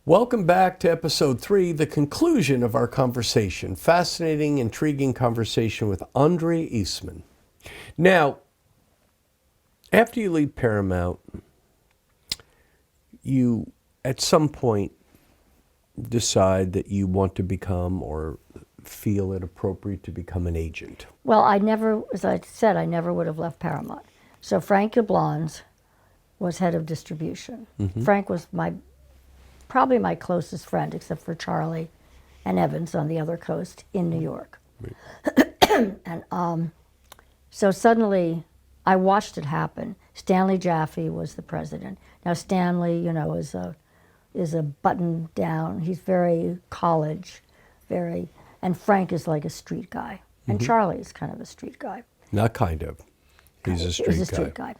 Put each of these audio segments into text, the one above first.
Welcome back to episode 3, the conclusion of our conversation. Fascinating, intriguing conversation with Andrea Eastman. Now, after you leave Paramount, you at some point decide that you want to become or feel it appropriate to become an agent. Well, I never, as I said, I never would have left Paramount. So Frank Yablans was head of distribution. Frank was probably my closest friend, except for Charlie and Evans on the other coast in New York. Right. And so suddenly, I watched it happen. Stanley Jaffe was the president. Now Stanley, you know, is a button down. He's very college, and Frank is like a street guy, and Charlie is kind of a street guy. Not kind of. He's a street guy. He's a street guy.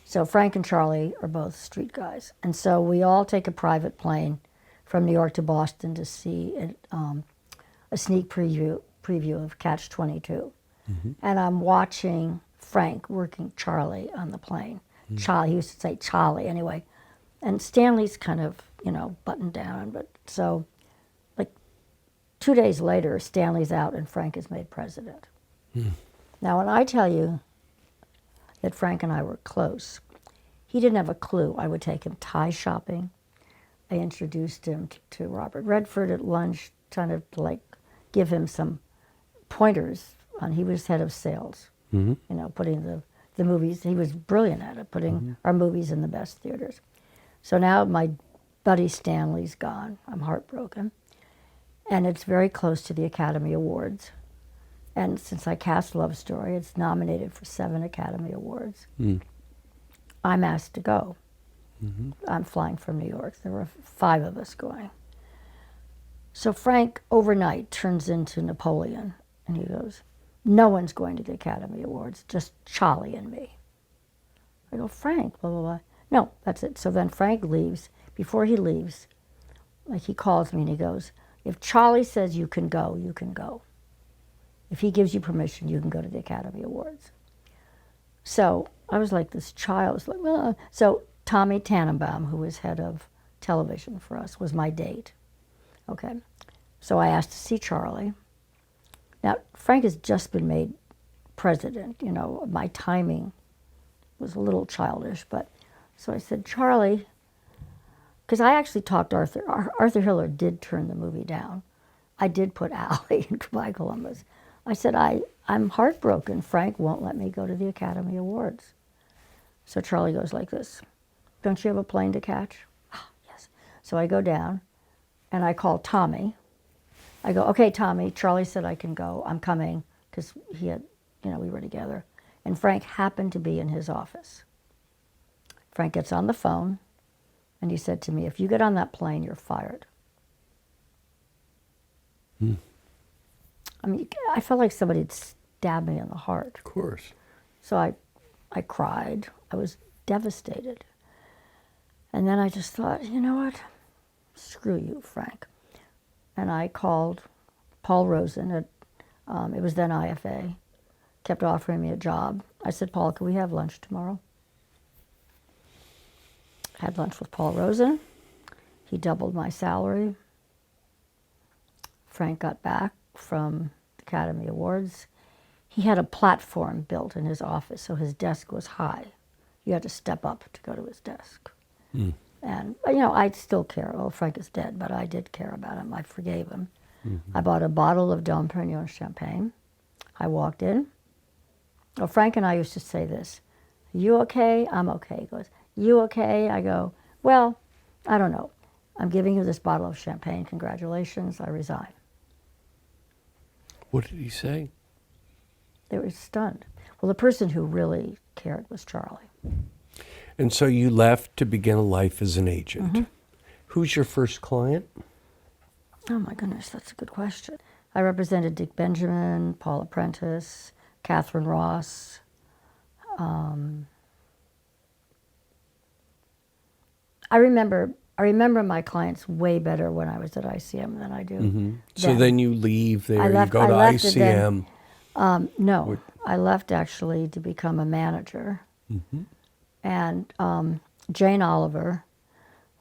So Frank and Charlie are both street guys. And so we all take a private plane from New York to Boston to see a sneak preview of Catch-22. And I'm watching Frank working Charlie on the plane. Charlie, he used to say Charlie anyway. And Stanley's kind of, you know, buttoned down. But so, like, 2 days later, Stanley's out and Frank is made president. Now, when I tell you that Frank and I were close, he didn't have a clue. I would take him tie shopping. I introduced him to Robert Redford at lunch, trying to like give him some pointers on. He was head of sales, you know, putting the movies. He was brilliant at it, putting our movies in the best theaters. So now my buddy Stanley's gone. I'm heartbroken, and it's very close to the Academy Awards. And since I cast Love Story, it's nominated for 7 Academy Awards. I'm asked to go. I'm flying from New York. There were 5 of us going. So Frank overnight turns into Napoleon, and he goes, "No one's going to the Academy Awards, just Charlie and me." I go, "Frank, blah, blah, blah." No, that's it. So then Frank leaves. Before he leaves, like, he calls me and he goes, "If Charlie says you can go, you can go. If he gives you permission, you can go to the Academy Awards." So I was like this child. Like, well, so Tommy Tannenbaum, who was head of television for us, was my date. Okay. So I asked to see Charlie. Now, Frank has just been made president. You know, my timing was a little childish, but so I said, "Charlie," because I actually talked to Arthur. Arthur Hiller did turn the movie down. I did put Allie in My Columbus. I said, I'm heartbroken. Frank won't let me go to the Academy Awards. So Charlie goes like this, "Don't you have a plane to catch?" "Oh, yes." So I go down, and I call Tommy. I go, "Okay, Tommy, Charlie said I can go. I'm coming," because he had, you know, we were together. And Frank happened to be in his office. Frank gets on the phone, and he said to me, "If you get on that plane, you're fired." I mean, I felt like somebody had stabbed me in the heart. Of course. So I cried. I was devastated. And then I just thought, you know what? Screw you, Frank. And I called Paul Rosen at, it was then IFA, kept offering me a job. I said, "Paul, can we have lunch tomorrow?" Had lunch with Paul Rosen. He doubled my salary. Frank got back from the Academy Awards. He had a platform built in his office, so his desk was high. You had to step up to go to his desk. And, you know, I still care. Oh, Frank is dead, but I did care about him. I forgave him. I bought a bottle of Dom Perignon champagne. I walked in. Oh, Frank and I used to say this, "You okay?" "I'm okay." He goes, "You okay?" I go, "Well, I don't know. I'm giving you this bottle of champagne. Congratulations. I resign." What did he say? They were stunned. Well, the person who really cared was Charlie. And so you left to begin a life as an agent. Who's your first client? Oh my goodness, that's a good question. I represented Dick Benjamin, Paula Prentice, Catherine Ross. I remember my clients way better when I was at ICM than I do. So then you leave there, you go to ICM. No, I left actually to become a manager. And Jane Oliver,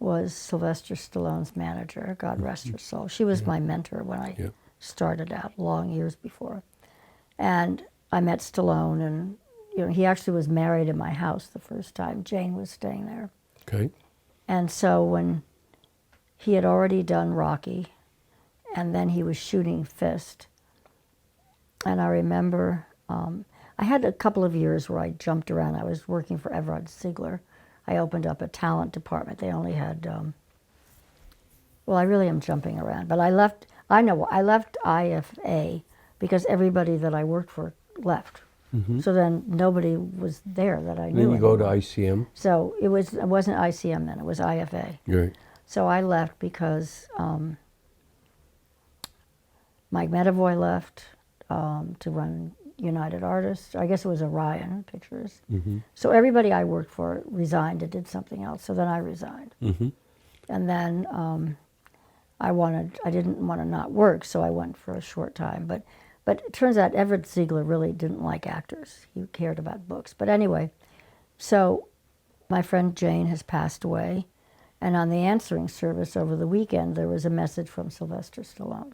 was Sylvester Stallone's manager, God rest her soul. She was my mentor when I started out, long years before. And I met Stallone, and he actually was married in my house the first time. Jane was staying there. Okay. And so when he had already done Rocky, and then he was shooting Fist, and I remember I had a couple of years where I jumped around. I was working for Everett Ziegler. I opened up a talent department. They only had, well, I really am jumping around, but I left IFA because everybody that I worked for left. So then nobody was there that I knew. Then you go to anymore. ICM. So it wasn't ICM then, it was IFA. Right. So I left because Mike Medavoy left to run United Artists. I guess it was Orion Pictures. So everybody I worked for resigned and did something else. So then I resigned. And then I didn't want to not work, so I went for a short time. But it turns out Everett Ziegler really didn't like actors. He cared about books. But anyway, so my friend Jane has passed away. And on the answering service over the weekend, there was a message from Sylvester Stallone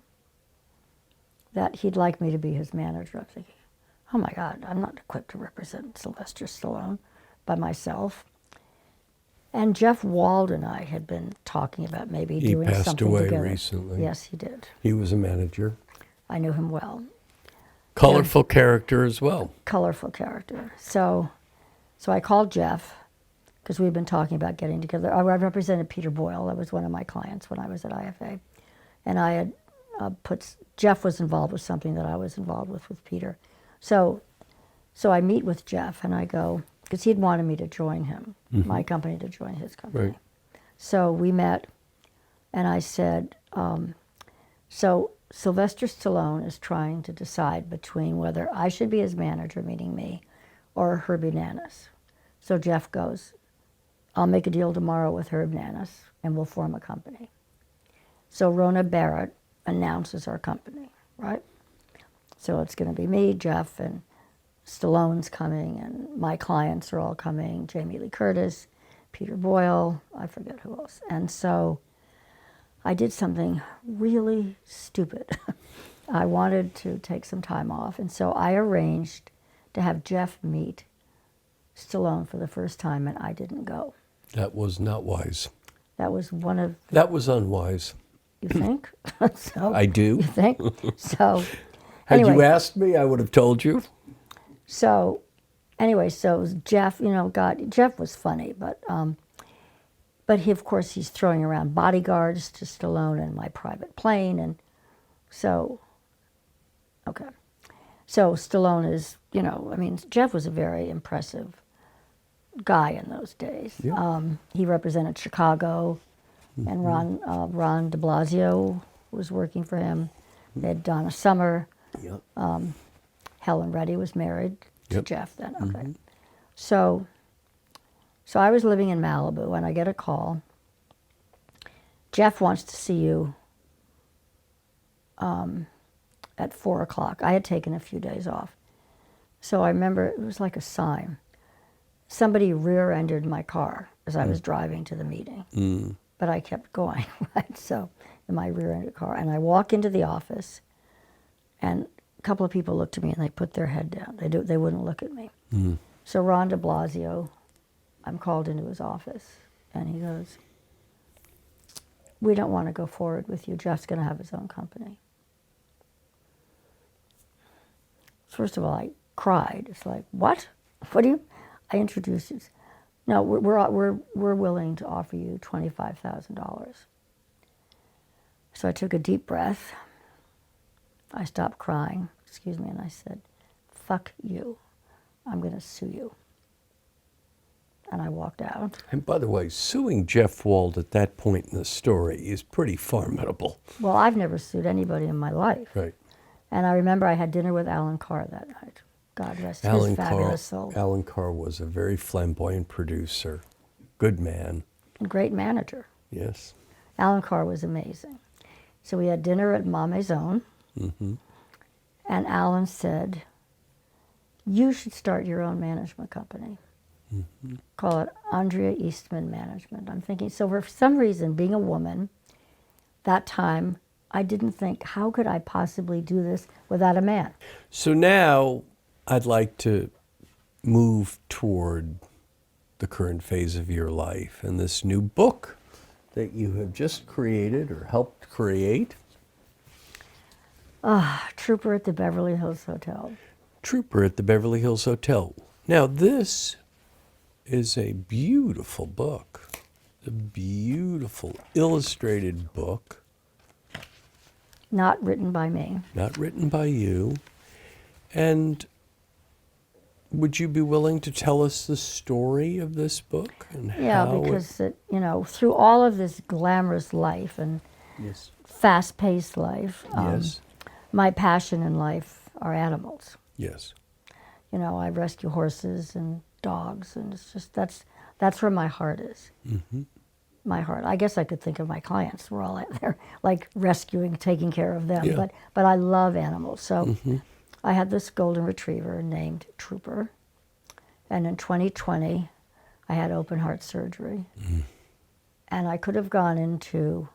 that he'd like me to be his manager. I'm thinking, oh my God, I'm not equipped to represent Sylvester Stallone by myself. And Jeff Wald and I had been talking about maybe doing something together. He passed away recently. Yes, he did. He was a manager. I knew him well. Colorful character as well. Colorful character. So I called Jeff, because we've been talking about getting together. I represented Peter Boyle. That was one of my clients when I was at IFA. And I had Jeff was involved with something that I was involved with Peter. So I meet with Jeff and I go, because he'd wanted me to join him, my company to join his company. Right. So we met and I said, so Sylvester Stallone is trying to decide between whether I should be his manager, meaning me, or Herb Nanas. So Jeff goes, I'll make a deal tomorrow with Herb Nanas and we'll form a company. So Rona Barrett announces our company, right? So it's going to be me, Jeff, and Stallone's coming, and my clients are all coming, Jamie Lee Curtis, Peter Boyle, I forget who else. And so I did something really stupid. I wanted to take some time off, and so I arranged to have Jeff meet Stallone for the first time, and I didn't go. That was not wise. That was one of... That was unwise. You think? I do. You think? So... Had anyway, you asked me, I would have told you. So, anyway, so Jeff, Jeff was funny, but he, of course, he's throwing around bodyguards to Stallone and my private plane, and so, okay. So Stallone is, Jeff was a very impressive guy in those days. Yeah. He represented Chicago, and Ron de Blasio was working for him. They had Donna Summer. Yep. Helen Reddy was married to Jeff then. Okay. So I was living in Malibu and I get a call. Jeff wants to see you at 4 o'clock. I had taken a few days off. So I remember it was like a sign. Somebody rear-ended my car as I was driving to the meeting. But I kept going, right? So in my rear-ended car. And I walk into the office and a couple of people looked at me and they put their head down. They wouldn't look at me. So Ron de Blasio, I'm called into his office, and he goes, we don't want to go forward with you. Jeff's going to have his own company. First of all, I cried. It's like, what? What do you? I introduced it. No, we're willing to offer you $25,000. So I took a deep breath. I stopped crying, and I said, fuck you. I'm going to sue you. And I walked out. And by the way, suing Jeff Wald at that point in the story is pretty formidable. Well, I've never sued anybody in my life. Right. And I remember I had dinner with Alan Carr that night. God rest his fabulous soul. Alan Carr was a very flamboyant producer, good man. And great manager. Yes. Alan Carr was amazing. So we had dinner at Ma Maison. And Alan said, you should start your own management company. Call it Andrea Eastman Management. I'm thinking, so for some reason, being a woman, that time, I didn't think, how could I possibly do this without a man? So now I'd like to move toward the current phase of your life and this new book that you have just created or helped create. Trooper at the Beverly Hills Hotel. Trooper at the Beverly Hills Hotel. Now, this is a beautiful book, a beautiful illustrated book. Not written by me. Not written by you. And would you be willing to tell us the story of this book and Yeah, how because through all of this glamorous life and Yes. fast-paced life, Yes. my passion in life are animals. Yes. I rescue horses and dogs, and it's just that's where my heart is. Mm-hmm. My heart. I guess I could think of my clients. We're all out there, like rescuing, taking care of them. Yeah. But I love animals. So Mm-hmm. I had this golden retriever named Trooper, and in 2020, I had open heart surgery, and I could have gone into,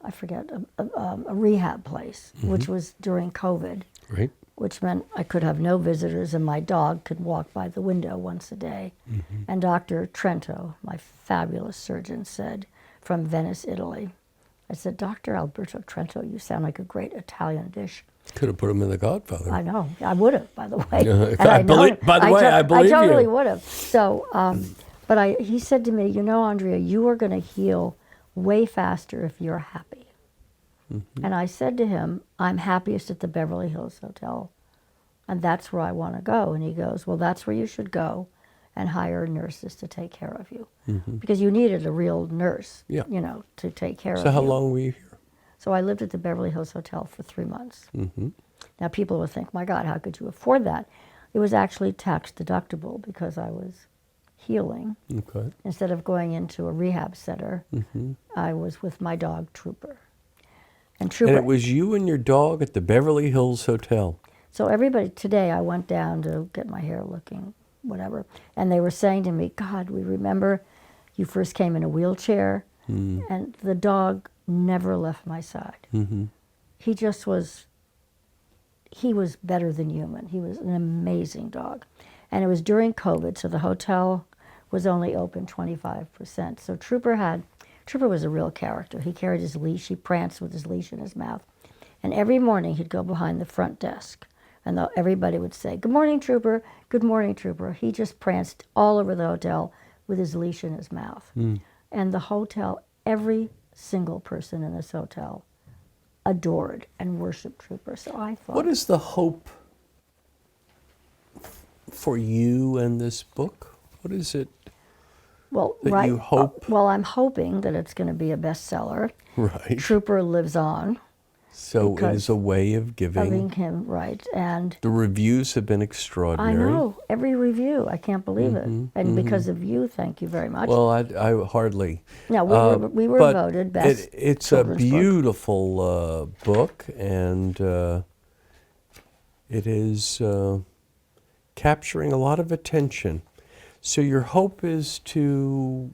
I forget, a rehab place, which was during COVID. Right. Which meant I could have no visitors and my dog could walk by the window once a day. Mm-hmm. And Dr. Trento, my fabulous surgeon, said, from Venice, Italy, I said, Dr. Alberto Trento, you sound like a great Italian dish. Could have put him in The Godfather. I know. I would have, by the way. Yeah, And I believe I totally you. would have. So, but he said to me, Andrea, you are going to heal way faster if you're happy. And I said to him, I'm happiest at the Beverly Hills Hotel, and that's where I want to go. And he goes, well, that's where you should go and hire nurses to take care of you. Because you needed a real nurse, Yeah. to take care of you. So how long were you here? So I lived at the Beverly Hills Hotel for 3 months. Mm-hmm. Now people would think, my God, how could you afford that? It was actually tax deductible because I was healing. Okay. Instead of going into a rehab center, Mm-hmm. I was with my dog, Trooper. And And Trooper, it was you and your dog at the Beverly Hills Hotel. so everybody, today I went down to get my hair looking, whatever, and they were saying to me, God, we remember you first came in a wheelchair, and the dog never left my side. Mm-hmm. He just was, he was better than human. He was an amazing dog. And it was during COVID, so the hotel was only open 25%. So Trooper was a real character. He carried his leash, he pranced with his leash in his mouth. And every morning he'd go behind the front desk, and everybody would say, good morning, Trooper, good morning, Trooper. He just pranced all over the hotel with his leash in his mouth. And the hotel, every single person in this hotel adored and worshiped Trooper. So I thought, What is the hope for you and this book? What is it? well, that right, you hope- well, I'm hoping that it's going to be a bestseller. Right. Trooper lives on. So it because is a way of giving. Loving him, right. And The reviews have been I extraordinary. know, every review, I can't believe it. And because of you, thank you very much. Well, I hardly. No, we were but voted best It's a children's book. beautiful book, and it is capturing a lot of attention. So your hope is to,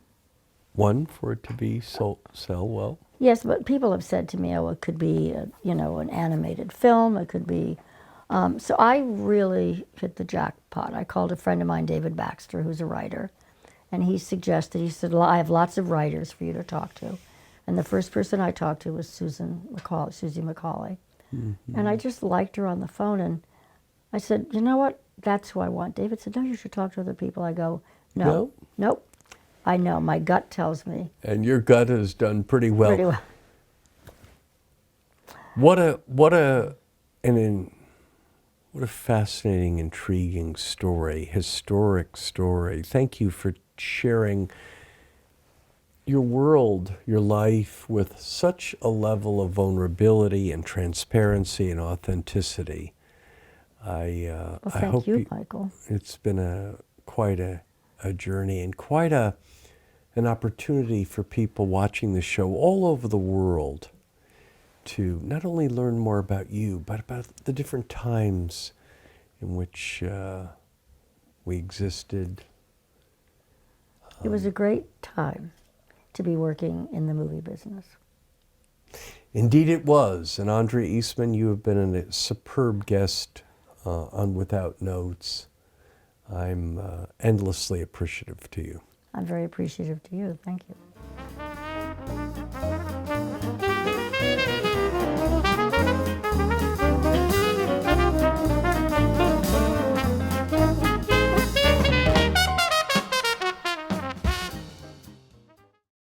one, for it to be sell well. Yes, but people have said to me, oh, it could be, an animated film. It could be. So I really hit the jackpot. I called a friend of mine, David Baxter, who's a writer, and he said, I have lots of writers for you to talk to. And the first person I talked to was Susan McCauley. And I just liked her on the phone, and I said, you know what? That's who I want. David said, no, you should talk to other people. I go, nope. I know, my gut tells me. And your gut has done pretty well. Pretty well. What a fascinating, intriguing story, historic story. Thank you for sharing your world, your life with such a level of vulnerability and transparency and authenticity. Well, I thank hope you, Michael. it's been quite a journey and quite an opportunity for people watching the show all over the world to not only learn more about you, but about the different times in which we existed. It was a great time to be working in the movie business. Indeed it was. And Andrea Eastman, you have been a superb guest on Without Notes. I'm endlessly appreciative to you. I'm very appreciative to you. Thank you.